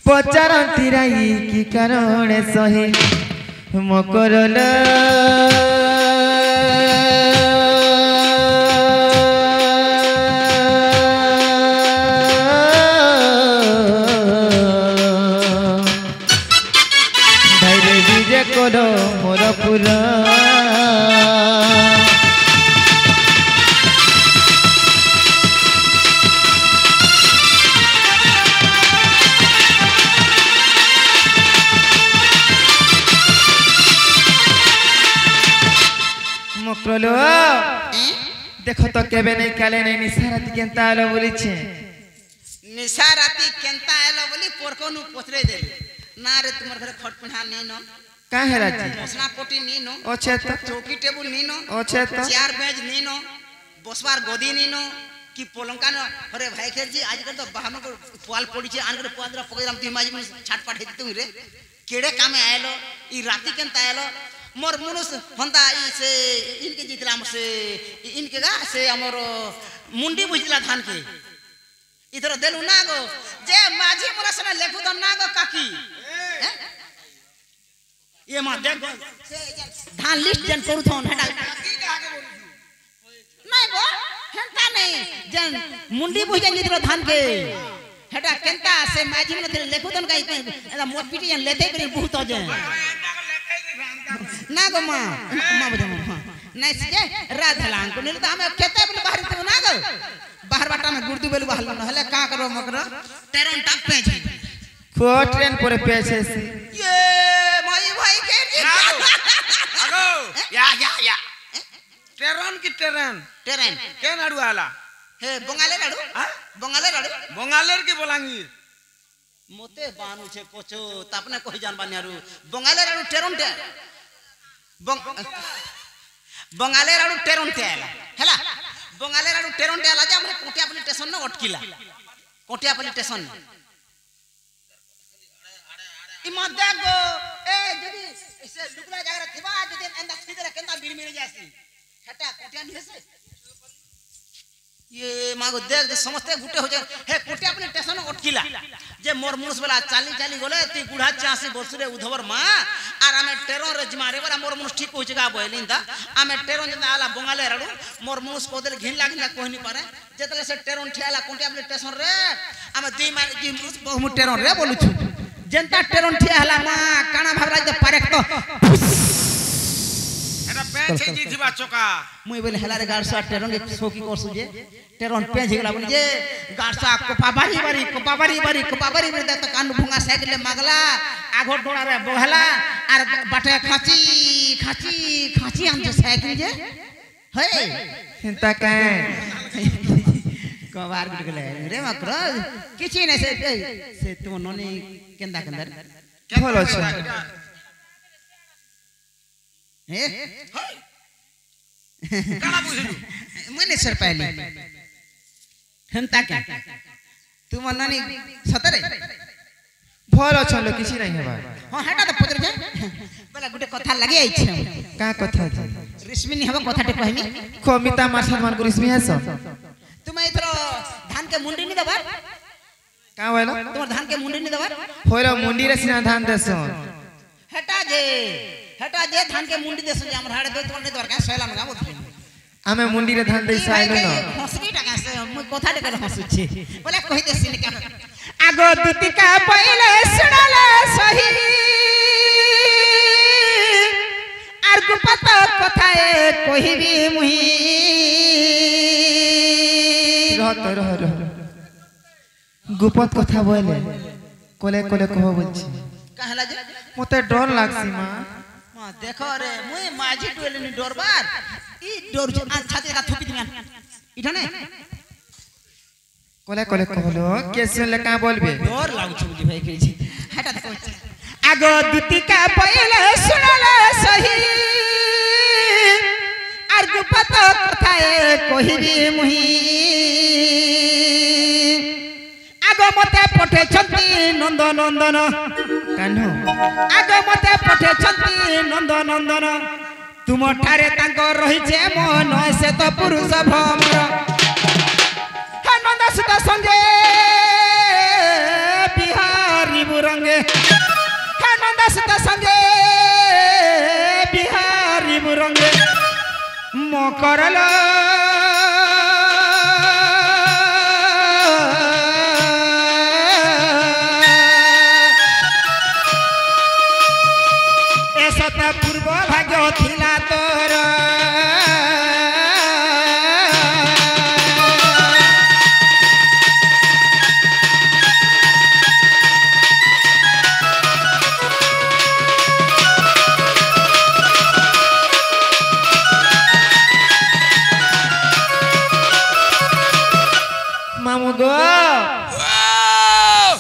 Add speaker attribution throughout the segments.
Speaker 1: पचारती राई कि कारण सही मकरल धैर्य विजय करो मोर पुरा मकरलो देख तो केबे नहीं काले नहीं निशा राती केंता आलो बोली छे
Speaker 2: निशा राती केंता आलो बोली पोरकोनु पोथरे देली ना रे तुमर घरे खटपिणा नी नो
Speaker 1: का है राजी
Speaker 2: मसना पोटी नी नो
Speaker 1: ओछे तो
Speaker 2: चौकी टेबल नी नो
Speaker 1: ओछे तो
Speaker 2: चेयर बेंच नी नो बसवार गदी नी नो कि पोलंका नो अरे भाई खेर जी आजकल तो बाहर को पुआल पड़ी छे आनकर पुआल पकड़म ती माजी छाटपाट हेतु रे केड़े कामे आयलो ई राती केंता आयलो मोर मुनुस हंदा ई से इनके जितला से इनके गा से हमर मुंडी बुझला धान के इधर देलु ना गो जे माझी मोरा सने लेखु त ना गो काकी ये मा देख गो से धान लिस्ट जन करू थन हटा नहीं गो हेंता नहीं जन मुंडी बुझन जितरो धान के हटा केंता से माझी मोरा लेखु तन काई एला मोट पीटी जन लेते करी बहुत जे ना गो मां बुझा हां नहीं से राधलान को नहीं तो हमें खेते बोले बाहर तो ना गो बाहर बाटा में गुर्दू बेलु बाहर न हले का करो मकर ट्रेन टप पे छी
Speaker 1: को ट्रेन पर पेछे से
Speaker 2: ये माई भाई के
Speaker 3: आगो या ट्रेन की ट्रेन के नाडू आला
Speaker 2: हे बंगाले की बोलांगीर मोते बानु छे कोचो तापने कोई जान बानियारू बंगाले राडू ट्रेन टे बंगाले राडू ट्रेन टे आला हैला बंगाले राडू ट्रेन टे आला जे हमरे कोटियापल्ली स्टेशन न अटकिला कोटियापल्ली स्टेशन इमा देखो ए जदी ऐसे लुकला जागरा थिबा जदी अंदा सीधे केंदा बीर मेरे जासी हटा कोटिया निसे ये मागो देख दे समझते गुटे हो जाए हे कोटियापल्ली स्टेशन अटकिला जे मोर मुनुस वाला चाली चाली गले ती गुढ़ा 86 वर्ष रे उधवर मां आर आमे टेरो रे जमारे वाला मोर मुनुस ठीक होई जगा बोलिंदा आमे टेरो जंदा आला बंगाले राडू मोर मुनुस को देले घिन लागिना कोहनी पारे जेतले से टेरो ठेला कोटियापल्ली स्टेशन रे आमे दुई मार की मुनुस बहु टेरो रे बोलु छु जनता टेरो ठेला मां काना भाबरा जे पारे तो
Speaker 3: एटा पेछ जी दिबा चोका
Speaker 2: मुई बोले हेला रे गाड़सा टेरो के सोकी करसु जे टेरोन पेज गेला बोली जे गाड़सा कोपा बारी दे त कान भुंगा साइकिल मागला आघो डोड़ा रे बहला आर बाटे खाची हम जे साइकिल जे हे
Speaker 1: हिंता का
Speaker 2: कबार बिट गेले रे मकर किछि नै से तुम ननी केंदा
Speaker 1: भलो छ
Speaker 2: हे
Speaker 3: काना बुझलु
Speaker 2: मने सर पहले हंता क्या तुम ननी सतरे
Speaker 1: भलो छलो किछि नहीं हेबा
Speaker 2: हां हेटा त पत्र जे बला गुटे कथा लागि आइ छ
Speaker 1: का कथा जे
Speaker 2: रिश्मिनी हबा कथाटे कहमी
Speaker 1: कमिता मारसन मान को रिश्मी हस
Speaker 2: तुम इथरो धान के मुंडी नि दबा
Speaker 1: का होइलो
Speaker 2: तुम धान के मुंडी नि दबा
Speaker 1: होइलो मुंडी रे सिना धान देसन
Speaker 2: हेटा जे धान के मुंडी देसन जे हमर हाड़े दो तुम ने दरका सैला मंगा बोल
Speaker 1: आमे मुंडी रे धान देई साइलो न
Speaker 2: हसरी टाका से म कथाटे कर हसु छी बोले कहि देसिन का आगो दुतिका पहिले सुनले सही आर गुपत कथाए कहिबी मुही
Speaker 1: रह गुपत कथा बोले कोले कहो बोलछि
Speaker 2: कहला जे
Speaker 1: मते डर लागसी मां
Speaker 2: मां देखो रे मुई माझी टोलेनी डरबार ई डर छाती का थुपी दिया इठने
Speaker 1: कोले कहलो केसे ले का बोलबे
Speaker 2: डर लागु छ मुझे भाई कहै छी हटा दे आगो दुतिका पहिले सुनले सही आर गुपत कथाए कहिबी मुही आगो मते पठे छंती नंदन
Speaker 1: कान्हो
Speaker 2: आगो मते पठे छंती नंदन तुम ठारे तांको रहिছে मन से तो पुरुष भमर हे नंद सुत संगे बिहारी
Speaker 1: बुरंगे नंदा सीता संगे बिहारी बुरंगे मकरल एसता पूर्व भाग्य थिला तोर मामू गो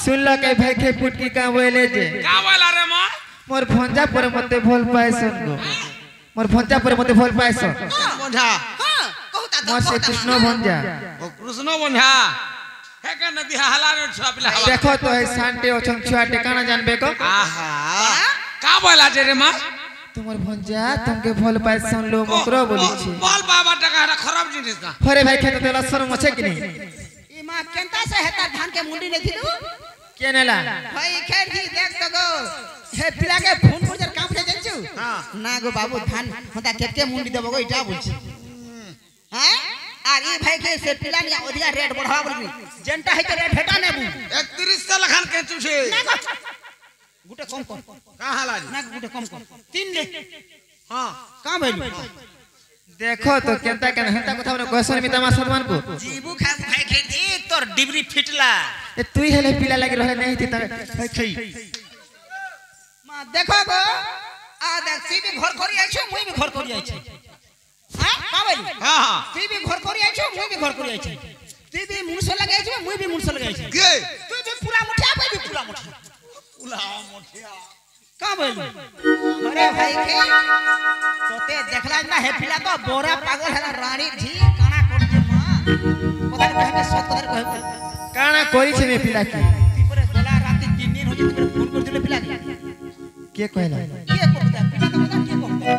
Speaker 1: सुन लो के भाई के पुटकी का बोले जे
Speaker 3: का बोला रे मां
Speaker 1: मोर भंजा पर मते भोल पाएसन गो मोर भंजा पर मते भोल पाएसन
Speaker 3: बंधा
Speaker 2: हां कहता
Speaker 1: मोर से कृष्ण भंजा
Speaker 3: ओ कृष्ण बंधा हे के नदी हला रे छुआ पिला हवा
Speaker 1: देखो तो है शांति ओछन छुआ टिकाना जानबे को
Speaker 3: आहा का बोला जे रे मां
Speaker 1: तुम्हार भंजा तुमके भोल पाएसन लो मकरो बोली छी
Speaker 3: बोल बाबा टका खराब जिनिस ना
Speaker 1: फरे भाई खेत तेला शरम আছে कि नहीं
Speaker 2: ई मां केंता से हेता धान के मुंडी नहीं थिलु
Speaker 1: केनेला
Speaker 2: भाई खेर जी देख तो गो हे पिला के फोन पर जर काम से जंचू हां ना गो बाबू धान होता केते मुंडी देबो गो इटा बोलछी हैं आर ई भाई के से पिला नि अधिका रेट बढ़ावा बोलबी जेंटा है के रेट हेटा नेबू
Speaker 3: 31 का लखन के चुछे
Speaker 2: गुटे कम कम
Speaker 3: का हला जी
Speaker 2: ना गुटे कम कम 3 ले
Speaker 3: हां
Speaker 2: का भइल
Speaker 1: देखो तो केंता केन हेता কথা বলে কোশ্চেন মিতা মা সম্মান को
Speaker 2: जीबू खा भाई खेर जी तोर डिबरी फिटला
Speaker 1: ए तुई हेले पिला लागि रहले नहीं थी भाई खई
Speaker 2: मां देखो गो आ देख ती भी घर करी आइछो मुई भी घर करी आइछे हां का भइल
Speaker 3: हां हां
Speaker 2: ती भी घर करी आइछो मुई भी घर करी आइछे ती भी मुनसो लगाइ आइछो मुई भी मुनसो लगाइ आइछे
Speaker 3: के
Speaker 2: तू भी पूरा मुठिया पे भी पूरा मुठिया
Speaker 3: उला मोठिया
Speaker 2: का भइल अरे भाई के तोते देखला ना हे पिला तो बोरा पागल हैला रानी झी काना कोडी जे मां कोदर कहबे सत कोदर कहबे
Speaker 1: काना कोई छे में पिला की
Speaker 2: तीपरे गोला राती 3 दिन हो जे तीपरे फोन कर दिले पिला
Speaker 1: के कहला
Speaker 2: के कोता पिला तो बता के कोता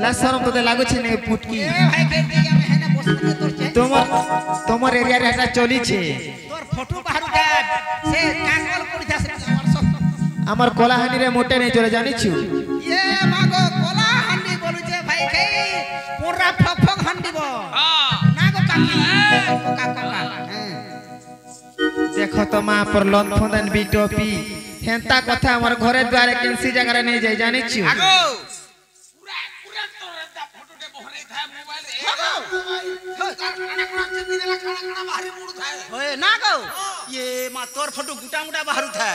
Speaker 1: ला शरम तो लागो छे ने पुटकी
Speaker 2: ए भाई के दिया में है ना बस के तोर छे
Speaker 1: तोमर एरिया रे हटा चली छे
Speaker 2: तोर फोटो बाहर दे से कांगल कोडी जा से हमर सब
Speaker 1: আমার কলাহানি রে মোটে নেই চলে জানিছু
Speaker 2: ये मागो कोला हंडी बोलु जे भाई के पूरा फफक हंडी बो
Speaker 3: हां
Speaker 2: नागो काकी काका काका
Speaker 1: देखो तो मां पर लन फंदन बी टोपी हेंता কথা আমার ঘরে দ্বারে কেনসি জায়গা নেই যাই জানিছু
Speaker 3: আগো पूरा पूरा तो रदा फोटो दे बहरे था मोबाइल खाना बाहर मुड़ था
Speaker 2: ओए नागो ये मा तोर फोटो गुटा गुटा बाहर था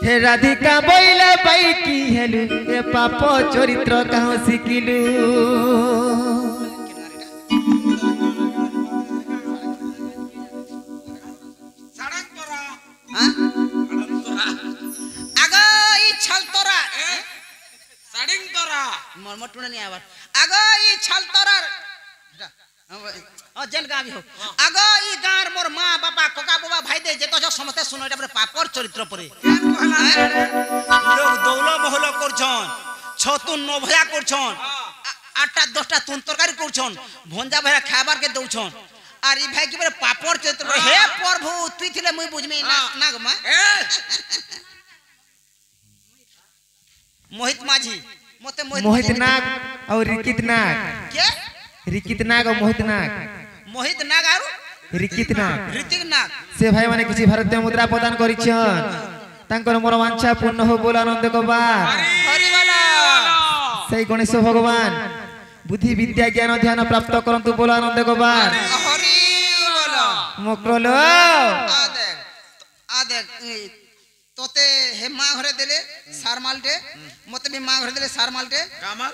Speaker 1: हे राधिका बोइले बाई की हेलु ए पाप चरित्र कहां सिकिलु
Speaker 3: सड़क तोरा
Speaker 2: हां
Speaker 3: सड़क तोरा
Speaker 2: आगो ई छल तोरा
Speaker 3: सड़िंग तोरा
Speaker 2: मोर मटुना नहीं आवर आगो ई छल तोरा जेन गावी हो आगो ई गार मोर मां बाबा कोका बाबा भाई दे जे तो जो समते सुनो एटा पापर चरित्र परे लोग दौलो महलो करछन छतु नभया करछन आटा 10टा तुन तरकारी करछन भंजा भया खाबार के दउछन आर ई भाई के बरे पापर चरित्र हे प्रभु तुई थिले मुई बुझमे ना ना गमा मोहित माझी मते
Speaker 1: मोहित नाग और रिकित नाग
Speaker 2: के
Speaker 1: रिकित नाग और मोहित नाग
Speaker 2: मोहित नाग आरु
Speaker 1: रिकित नाग
Speaker 2: ऋतिक नाग
Speaker 1: से भाई माने किछि भारतीय मुद्रा प्रदान करिछन तांकर मोर वांछा पूर्ण हो बोल आनंद को बा
Speaker 2: हरि वाला
Speaker 1: सही गणेश भगवान बुद्धि विद्या ज्ञान ध्यान प्राप्त करंतु बोल आनंद को बा
Speaker 2: हरि वाला
Speaker 1: मकरलो
Speaker 2: आ देख तोते हे मां घरे देले सार मालटे मते भी मां घरे देले सार मालटे
Speaker 3: कामल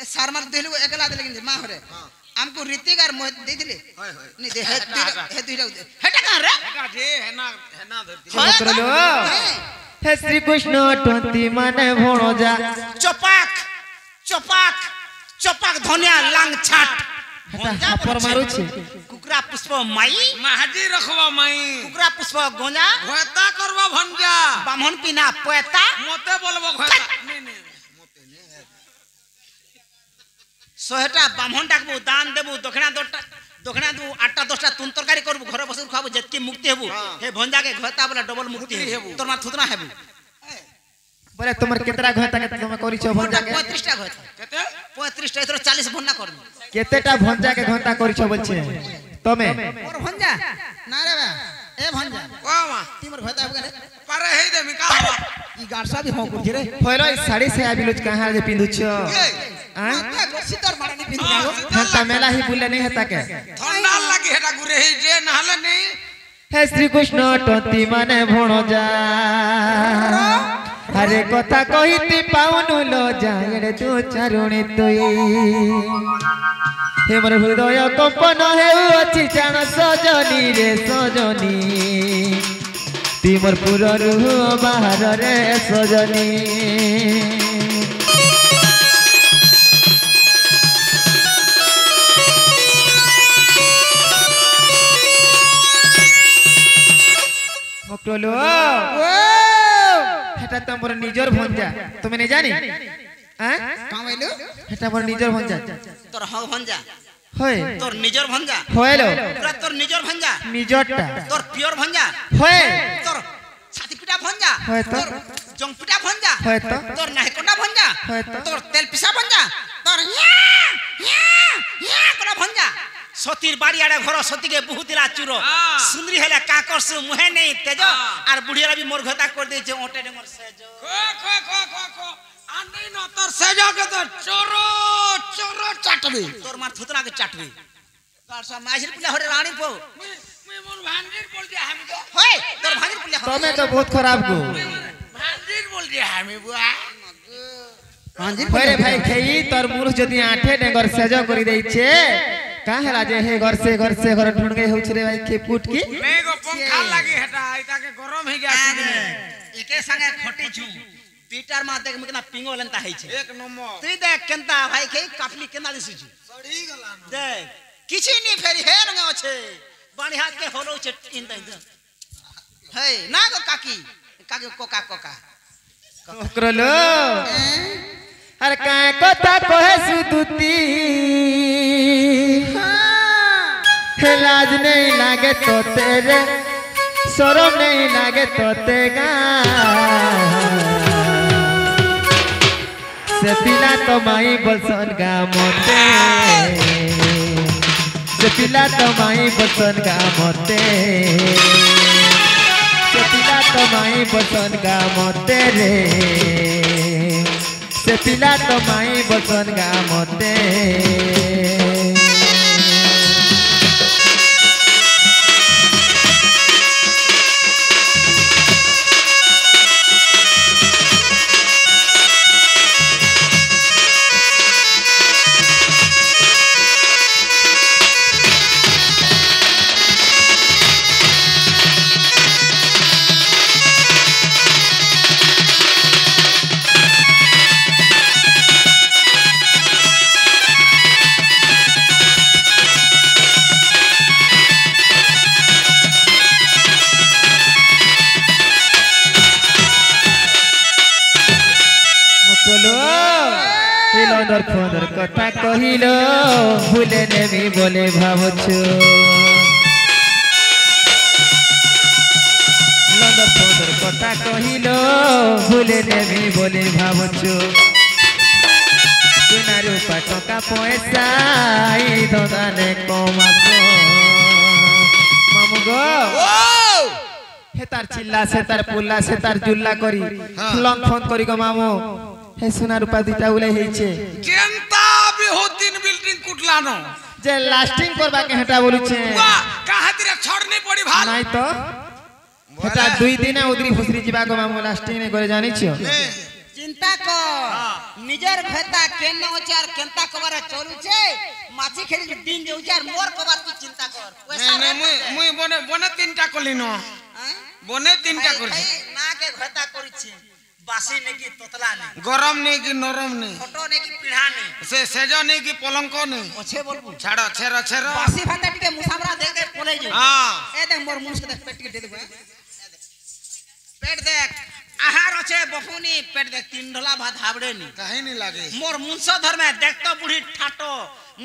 Speaker 2: ए सार माल देले एकला देले कि मां घरे हमको ऋतिक और मोहित दे दिले
Speaker 3: होय होय
Speaker 2: नहीं दे हे दुइटा हेटा कहां रे
Speaker 3: एका जे हेना धरती
Speaker 1: मकरलो हे श्री कृष्ण टंती माने भणजा
Speaker 2: चपाक चपाक चपाक धनिया लांग छाट
Speaker 1: हेटा पर मारू छी
Speaker 2: कुकरा पुष्प माई
Speaker 3: महाजी रखवा माई
Speaker 2: कुकरा पुष्प गोंजा
Speaker 3: घोता करबा भंजा
Speaker 2: बामन पिना पोएता
Speaker 3: मते बोलबो घोता नहीं नहीं मते ने
Speaker 2: सोहेटा बामन डाकबो दान देबो दक्षिणा दू 8टा 10टा तुन तरकारी करबो घरे बसु खाबो जत्ती मुक्ति हेबो हे भंजा के घोता बोला डबल मुक्ति हेबो तोर मा थुतना हेबो
Speaker 1: बोले तुमर केतरा घंटा के तुम करिछ भंजा के
Speaker 2: 35 टा घर
Speaker 3: केते
Speaker 2: 35 टा इधर 40 भन्ना कर
Speaker 1: केतेटा भंजा के घंटा करिछ बोलछे तमे
Speaker 2: और भंजा ना रे बा ए भंजा
Speaker 3: वावा
Speaker 2: तिमर भता बगले
Speaker 3: पारे हे दे मिका
Speaker 2: ई गाड़सा भी हो कुछ रे
Speaker 1: होइलो साड़ी से आबिलुच कहां जे पिंदुछ हां
Speaker 2: माता गोसितर मारनी पिन जाओ
Speaker 1: घंटा मेला ही बुले नहीं हता के
Speaker 3: ठंडा लागे हेटा गुरे हे जे नहले नहीं
Speaker 1: हे श्री कृष्ण टंती माने भण जा हरे कथा कहिति पाउनु लो जाएरे तू चारुणी तुई हे मोर हृदय कंपन हेउ अछि जान सजनी रे सजनी ती मोर पुर रूह बाहर रे सजनी मकटलो हेटा तमर निजर भंजा तुमे नहीं जानी हैं
Speaker 2: का बोलू
Speaker 1: हेटा मोर निजर भंजा
Speaker 2: तोर ह भंजा
Speaker 1: होय
Speaker 2: तोर निजर भंजा
Speaker 1: होयलो
Speaker 2: पूरा तोर निजर भंजा
Speaker 1: निजरटा
Speaker 2: तोर प्योर भंजा
Speaker 1: होय
Speaker 2: तोर छाती पिटा भंजा
Speaker 1: होय तो
Speaker 2: तोर जंग पिटा भंजा
Speaker 1: होय तो
Speaker 2: तोर नाहकोटा भंजा
Speaker 1: होय तो
Speaker 2: तोर तेल पिसा भंजा तोर या कोना भंजा सतीर बाड़ी आड़े घर सती के बहुतिला चुरो सुंदरी हेले काकर से मुहे नहीं तेज और बुढ़िया भी मोर घता कर दे जे ओटे डंगर सेज
Speaker 3: खो आनी न तोर सेजा के तो चोरो चोरो चाटबे
Speaker 2: तोर मार थुतरा के चाटबे कार सा माजिर पुला हरे रानी पो
Speaker 3: मैं मोर भांजीर बोल दिया हम तो
Speaker 2: होय तोर भाजिर पुला
Speaker 1: तमे तो बहुत खराब गो
Speaker 3: भांजीर बोल दिया हम बुआ
Speaker 2: भाजिर
Speaker 1: होय रे भाई खेई तोर मुरुख जदी आठे डंगर सेज करी देई छे का हला जे हे घर से घर ढूंढ गए होछ रे भाई के पुट की
Speaker 3: मैं गो पंखा लागी हेटा इता के गरम ही गया सीजन
Speaker 2: एके संगे खटी छु पीटर मा देख मकना पिंगो लंता है छे
Speaker 3: एक नंबर
Speaker 2: तू देख केनता भाई के काफली केना दिसु छु
Speaker 3: सड़ी गला
Speaker 2: देख किछि नी फेरी हे रंग छे बाणी हाथ के होलो छे इन द हे ना गो काकी काकी कोका कोका
Speaker 1: ओकरलो अरे काय कथा कहे सुदुती लाज नहीं लागे तो तेरे शरम नहीं लागे तो तेगा से पिला तो माई बसन गा मोते से पिला तो माई बसन गा मोते से पिला तो माई बसन गा मोते रे से पिला तो माई बसन गा मोते लंदर खोदर कथा कहिलो भूले नेमी बोले भावछु लंदर खोदर कथा कहिलो भूले नेमी बोले भावछु सुना रूपा टका पैसा ई धंदाने कमातो मामुगो हे तार चिल्ला से तार पुल्ला से तार जुल्ला करी लंग फोन करी गो मामू हे सोना रूपा दुटा उले हेचे
Speaker 3: जनता भी हो तीन बिल्डिंग कुटलानो
Speaker 1: जे लास्टिंग करबा के हटा बोलु छे
Speaker 3: वाह कहा तेरे छोड़नी पड़ी भाल
Speaker 1: नहीं तो हटा 2 दिन उदरी फुसरी जीवा को मामू लास्टिंग ने करे जानि छियो
Speaker 2: चिंता कर निजर भेता केन उचार केनता कबार चलु छे माछी खेली दिन जे उचार मोर कबार तू चिंता कर पैसा
Speaker 3: मुई बने तीनटा कलिनो बने तीनटा करछि
Speaker 2: ना के भेता करि छी बासी ने की तोतला ने
Speaker 3: गरम नहीं कि नरम नहीं
Speaker 2: फोटो ने की पीढ़ा ने
Speaker 3: सेजो नहीं कि पलंक नहीं
Speaker 2: ओछे बोलबू
Speaker 3: छाड़ो छेरो
Speaker 2: बासी भाता टिके मुसामरा दे दे पोले जो
Speaker 3: हां
Speaker 2: ए देख मोर मुंह से देख पेट के दे दे पेट देख आहार ओछे बफुनी पेट देख 3 ढोला भात हाबड़े नी
Speaker 3: कहीं नहीं लागे
Speaker 2: मोर मुंसो धर में देख तो बुढ़ी ठाटो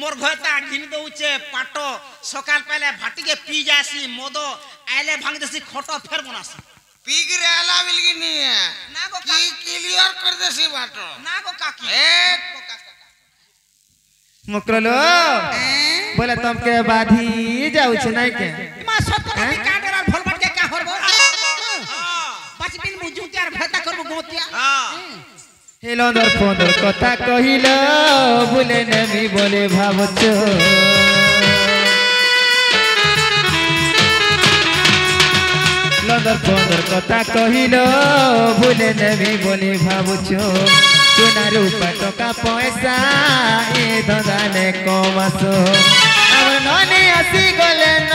Speaker 2: मोर घोता घिन दउचे पाटो सकाल पहले भाटी के पी जासी मोदो आइले भांग देसी खोटो फेर बनासी
Speaker 3: पीक रे आला बिलगी नहीं है
Speaker 2: ना गो
Speaker 3: की लिए क्लियर कर देसी बात
Speaker 2: ना गो काकी
Speaker 3: एक
Speaker 1: मुकरलो बोले तुमके बाधी जाऊ छ नहीं के
Speaker 2: मा सत्य कथि काटेर भलबाट के का हरबो 5 दिन मुजु त्यार भेता करबो गोतिया
Speaker 1: हेलोंदर फोंदर कथा कहिल बोले नमी बोले भावच लंदर फोंदर कथा कहिल बोले नमी बोले भावच सोना रूपा टका पैसा ए धंधा ने कमासो हमर ननी आसी गले न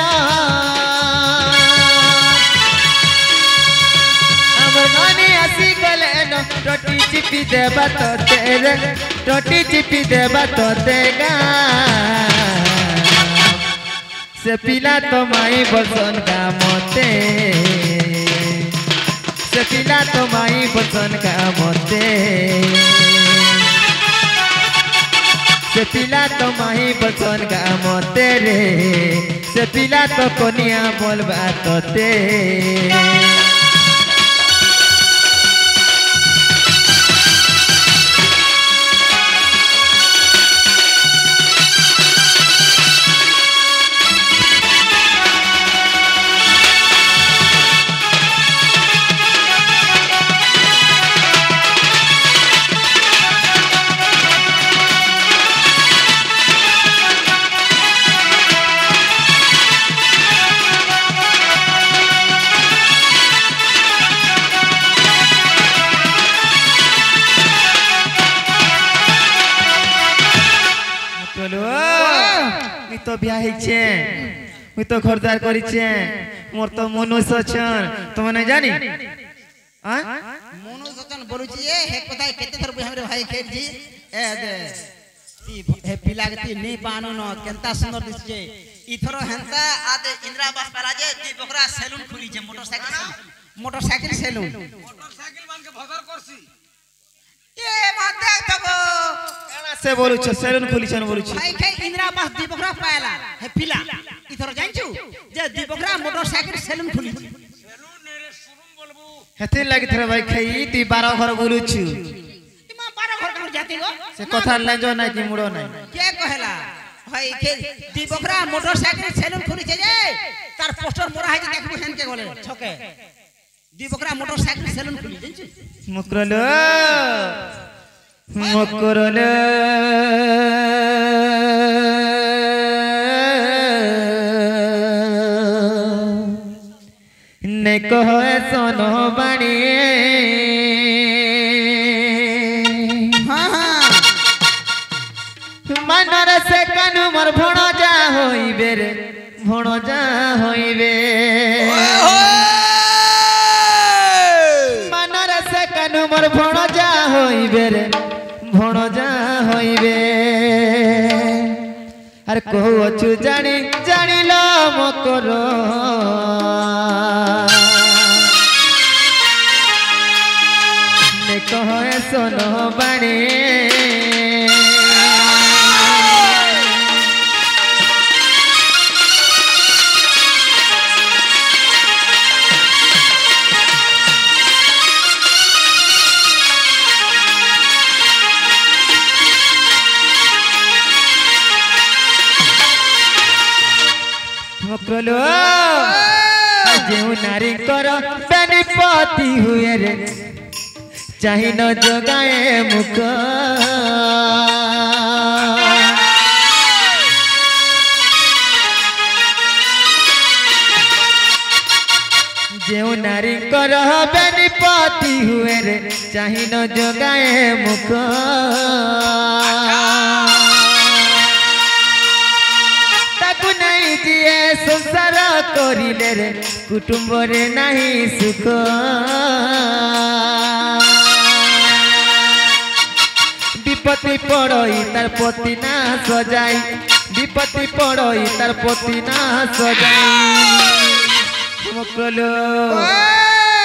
Speaker 1: आसी गले न टोटी चिपी देबा तो तेरे टोटी चिपी देबा तो देगा से पिला तो माई बसन का मोते से पिला तो माई बसन का मोते से पिला तो माई बसन का मोते रे से पिला तो कोनिया बोलबा तो ते तो ब्याह छे मुई तो खरदार करी छे मोर तो मनुष्य छन तो मने जानी आ
Speaker 2: मनुष्य छन बोलुची ए हे कथाय केते थर हमरे भाई खेर जी ए दे ती हे पिलागती नै पानो न केनता सुंदर दिसजे इथरो हेंता आदे इंद्रावास परा जे ती बकरा सैलून खुली जे मोटरसाइकिल सैलून
Speaker 3: मोटरसाइकिल मान के भगर करसी
Speaker 2: ए माते तबो
Speaker 1: काना से बोलु छ सैलून खुली छन बोलु छ
Speaker 2: भाई खे इंद्रावास दीपकरा पायला हे पिला इथरो जानछु जे दीपकरा मोटरसाइकिल सैलून खुली
Speaker 3: सैलून ने रे शोरूम बोलबू
Speaker 1: हेते लागि थरे भाई खई ती 12 घर बोलु छु
Speaker 2: इमा 12 घर कहाँ जाती गो
Speaker 1: से कथा ले जो ना कि मुड़ो ना
Speaker 2: के कहला भाई खे दीपकरा मोटरसाइकिल सैलून खुली छे जे तार पोस्टर मोरा है जे देखबो हेन के गोले छके दीपकरा मोटरसाइकिल सैलून खुली जानछु
Speaker 1: मुकरलो मुकरलो ने कहो सोनो बाणी मनर से कानु मोर भणो जा होइबे रे भणो जा होइबे मनर से कानु मोर भणो जा होइबे रे भणो जा होइबे अरे कहू अछु जानी जानिलो मकरो ने कहो सोनो बाणी मकरलो जेउ नारी कर बेनिपति हुए रे चाहि न जगाए मुख जेउ नारी कर बेनिपति हुए रे चाहि न जगाए मुख ताकु नहीं दिए संसार करिले रे कुटुंब रे नहीं सुख विपत्ति पड़ई तार पति ना सजाई विपत्ति पड़ई तार पति ना सजाई मकलो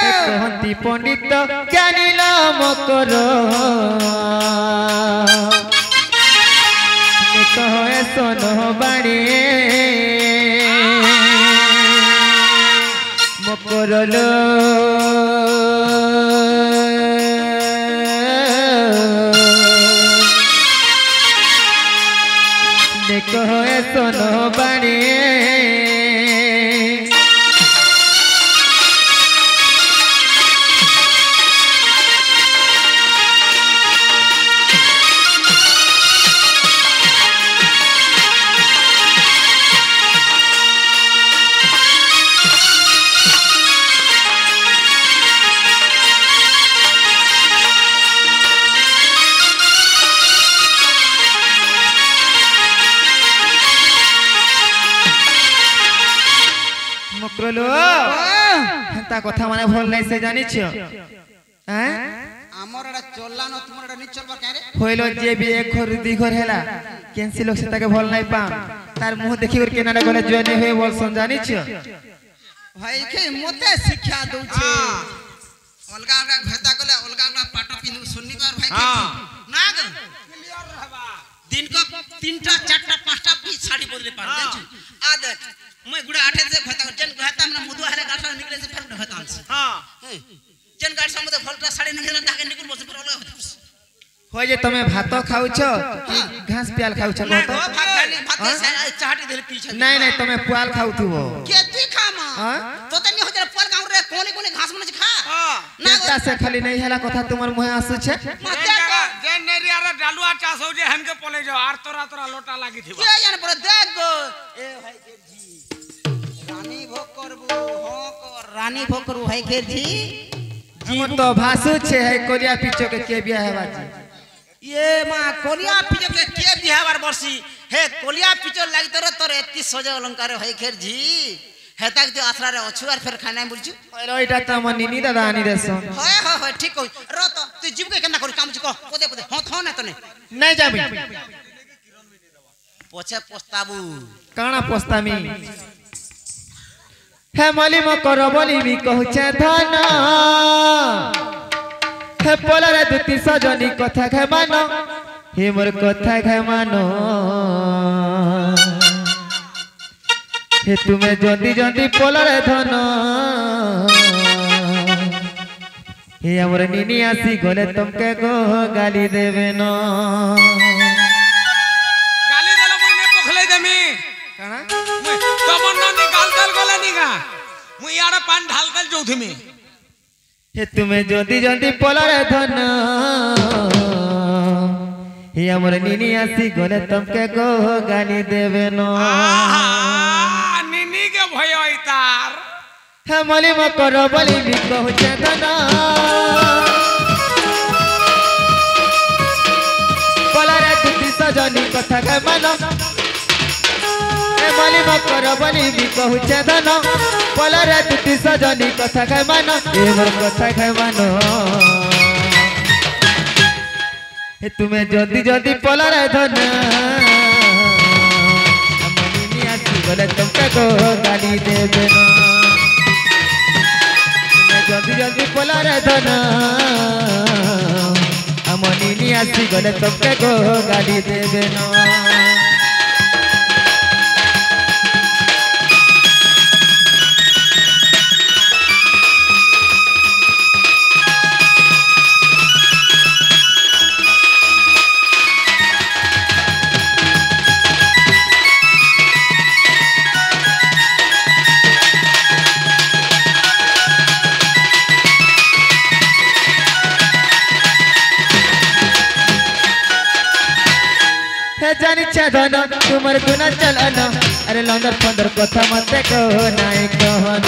Speaker 1: कहती पंडित जानिल मकर कह सोनो बाणी मकरलो গোলো হেন্তা কথা মানে ভল নাই সে জানিছ হ্যাঁ
Speaker 2: আমার এটা চললা না তোমার এটা নি চলবা কেন রে
Speaker 1: হইল যে বি এক ঘর দুই ঘর হেলা কেনসি লোক সে তাকে ভল নাই পাম তার মুহ দেখি করে কেনাডা গলে জয়েন হয়ে বলছন জানিছ
Speaker 2: ভাই কে মতে শিক্ষা দউছে অলগা অলগা ঘেতা গলে অলগা অলগা পাট পিনু শুননি কর ভাই না গো
Speaker 3: ক্লিয়ার रहबा
Speaker 2: दिन को 3टा 4टा 5टा पीस साड़ी बदले पार देछ आ देख मैं गुड़ा 8 से घता जन घता में मुदुआ हरे गाठा निकले से फिर घता
Speaker 3: हां
Speaker 2: जन गाठ समते भलटा साड़ी निकले ताके निकुल बस पर अलग होता
Speaker 1: হয় যে তুমি ভাত খাউছ কি ঘাস পিয়াল খাউছ
Speaker 2: ना
Speaker 1: কত
Speaker 2: गो भात खाली भात से चाहटी देले पीछे
Speaker 1: নাই নাই তুমি পুয়াল খাউথিব
Speaker 2: के ती खामा
Speaker 1: हां
Speaker 2: तो तनी हो जरा पल गांव रे कोने कोने घास मन खा
Speaker 3: हां
Speaker 2: ना गो
Speaker 1: কেনতা সে খালি নাই হেলা কথা তোমার মুহে আসুছে
Speaker 2: मते को
Speaker 3: जे नेरिया डालुआ चास हो जे हमके पले जाओ आर तोरा तोरा लोटा लागी थिबा
Speaker 2: के जाने पर देख गो ए भाई के जी रानी भोग करबू हो को रानी भोग करबू भाई के जी
Speaker 1: हम तो भासुছে है कोरिया पिचो के बिया है बाजी
Speaker 2: ये मां कोलिया पिचो के बिहार बरसी हे कोलिया पिचो लागी तोर एति सजे अलंकार है खेर जी हे तक तो आसरा रे अछु आर फिर खाना बुझु
Speaker 1: और ओइटा त मन निनी दादा आनी देसन
Speaker 2: होय ठीक कहि र तो तू जीव के केना करू काम छी को पदे पदे हो थो ना तने
Speaker 1: नहीं जाबी
Speaker 2: पछे पस्ताबू
Speaker 1: काना पस्तामी हे मली म कर बोली भी कहूचे धन हे पोलरे दुती सजनी कथा घे मानो हे मोर कथा घे मानो हे तुमे जल्दी जल्दी पोलरे धन हे हमर निनी आसी गले तुमके गो गाली देवे न
Speaker 3: गाली देला मुई ने पखले देमी
Speaker 1: काना
Speaker 3: मुई तमन न निकाल दल गला निगा मुई यार पान ढाल दल जोथमी
Speaker 1: हे तुमे जल्दी जल्दी पोलरे धन हे हमर निनी आसी गले तुमके गो गाली देवे न
Speaker 3: निनी के भय तार
Speaker 1: हे मली म कर बोली भी कहूचे धन पोलरे दुती सजनी कथा के मानो हे मली म कर बोली भी कहूचे धन पोलरे दुती सजनी कथा के मानो ए मोर कथा के मानो हे तुमे जल्दी जल्दी पोलरे धन हमनी आसी गले तुमके को गाली देबे न तुमे जल्दी जल्दी पोलरे धन हमनी आसी गले तुमके को गाली देबे न জানিছে ধন তোমার গুণা চলন আরে লন্দর পন্দর কথা মতে কহ নাই কহন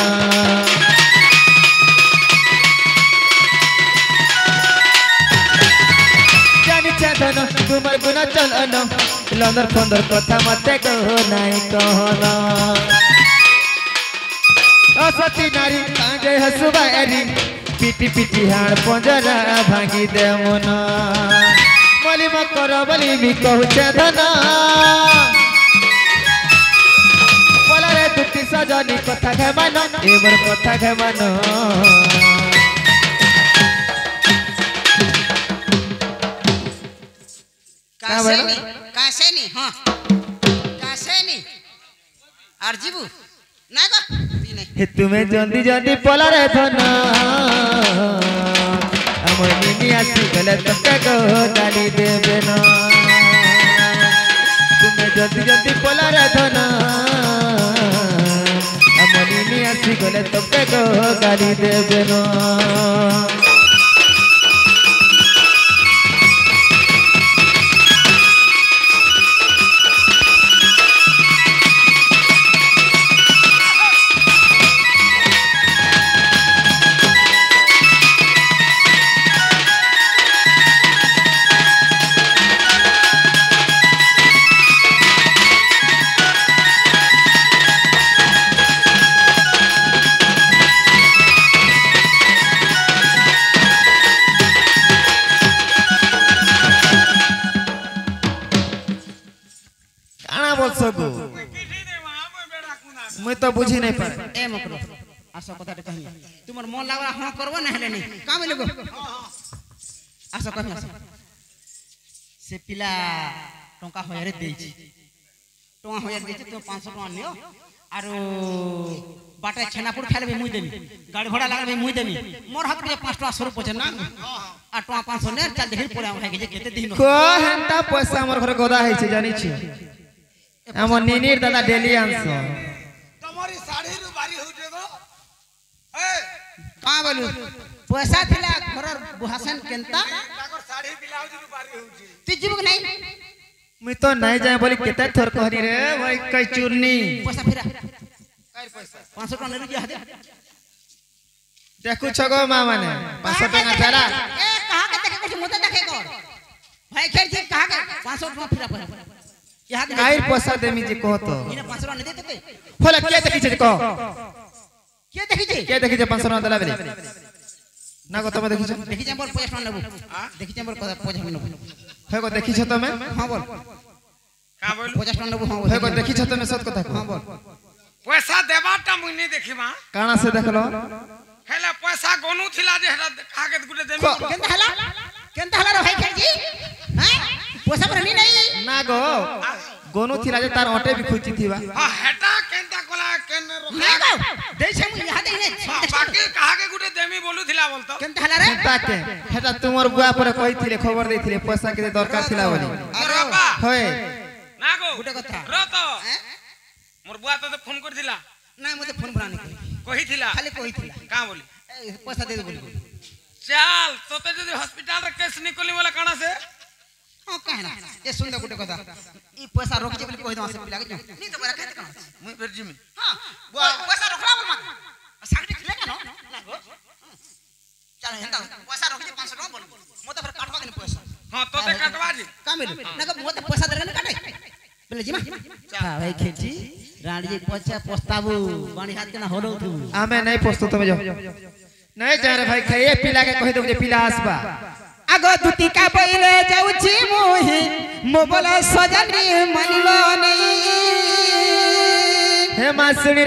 Speaker 1: জানিছে ধন তোমার গুণা চলন লন্দর পন্দর কথা মতে কহ নাই কহন অসতি নারী কাঁজে হসুবারি পিটি পিটি হাড় পঞ্জরা ভাঙি দে মন मली म कर बोली भी कहूचे धन पोलरे दुती सजनी कथा घे मानो ए मोर कथा घे मानो
Speaker 2: कासे नी हां कासे नी आर जीबू ना गो बी नहीं
Speaker 1: हे तुमे जल्दी जल्दी पोलरे धन हमर निनी आसी गले तुमके को गाली देबे न तुमे जल्दी जल्दी पोलरे धन हमर निनी आसी गले तुमके को गाली देबे न तो बुझी नहीं पाए
Speaker 2: ए मकरो आसो कथाटे कहि तुमर मन लागला हां करबो ना हेले नहीं का बोलगो आसो कहि आसो से पिला टंका होयरे देछि टंका होयर देछि तो 500 टंका लियो आरो बाटे छेनापुर खाले भी मुई देबी गाड़ी घोड़ा लागल भी मुई देबी मोर हाथ के 5 टका स्वरूप पछे ना आ टका 500 ने चल देखि पड़े हम खाइ के केते दिन
Speaker 1: को हेंता पैसा हमर घर गोदा है छै जानि छी हमर निनीर दादा डेली आंसो
Speaker 3: तुम्हारी साड़ी रु बारी हो जेगो ए
Speaker 2: का बोलू पैसा थिला घरर बुहासन केनता
Speaker 3: ताकर साड़ी ब्लाउज रु बारी हो जे
Speaker 2: ती जीव नहीं
Speaker 1: मैं तो नहीं जाए बोली केते थोर कहनी रे भाई कई चूरनी
Speaker 2: पैसा फिरा काई पैसा 500 टका ले लिया दे
Speaker 1: देखु छगो मां माने 500 टका फेरा
Speaker 2: ए कहा के देखे कुछ मुते देखे को भाई खेल जी कहा के 500 टका फिरा पर यहां दे
Speaker 1: काई पैसा देमी जी कहो तो
Speaker 2: इने 500 टका नहीं देते
Speaker 1: होला के देखि छै कहो
Speaker 2: के देखि छी
Speaker 1: के देखि छै 500 टका देला बेली ना को तमे देखि छ
Speaker 2: देखि छ मोर 50 टका लेबो देखि छ मोर 50 टका लेबो
Speaker 1: हे को देखि छ तमे
Speaker 2: हां बोल
Speaker 3: का बोल
Speaker 2: 50 टका लेबो हां
Speaker 1: हे को देखि छ तमे सत कथा
Speaker 2: हां बोल
Speaker 3: पैसा देबाटा मुई नहीं देखिबा
Speaker 1: काना से देखलो
Speaker 3: हेला पैसा गोनू थिला जे हेला कागज गुटे देमी
Speaker 2: केनता हला रे भाई खेल जी हैं पैसा पर नहीं
Speaker 1: ना गो गोनू थिला जे तार ओटे भी खुची थीबा
Speaker 3: हां हेटा केनता कोला केन
Speaker 2: ना
Speaker 3: रोका
Speaker 2: गो दे छ मुई यहां दे ने
Speaker 3: बाकी कहा के गुटे देमी बोलू थिला बोलतो
Speaker 2: केनता हला रे
Speaker 1: ताके हेटा तुमर बुआ पर कहिथिले खबर देथिले पैसा के दरकार थिला बोली
Speaker 3: अरे बाबा
Speaker 1: होय
Speaker 3: ना गो
Speaker 2: गुटे कथा
Speaker 3: रो तो
Speaker 2: हैं
Speaker 3: मोर बुआ तो फोन कर दिला
Speaker 2: ना मते फोन बना नहीं
Speaker 3: कही थिला
Speaker 2: खाली कोई थिला
Speaker 3: का बोली
Speaker 2: पैसा दे दे बोली
Speaker 3: चल तोते जदी हॉस्पिटल रे केस निकली वाला काना से
Speaker 2: हां कहना ए सुन दे गुटे कथा ई पैसा रोक जे बोली कहि दो से पिला के नहीं तो बरा कहत कहां
Speaker 3: मुई फिर जिमी
Speaker 2: हां पैसा रोकला बोल मत सागटी खिले का ना गो चल हेंदा पैसा रोक जे 500 टका बोल मते फिर काटवा देनी पैसा
Speaker 3: हां तोते काटवा जी
Speaker 2: का मिल ना गो मते पैसा दे ना काटे बोले जी हां भाई खेची रानी जी पछा पछताबू बाणी हाथ के ना होलो तू
Speaker 1: आमे नहीं पोस्तो तमे जाओ नहीं जा रे भाई खाइए पिला के कहि दो जे पिला आसबा
Speaker 2: आगो दुती का पहिले जाउची मोहि मोबला सजनी मानिलो नहीं
Speaker 1: हे मासुड़ी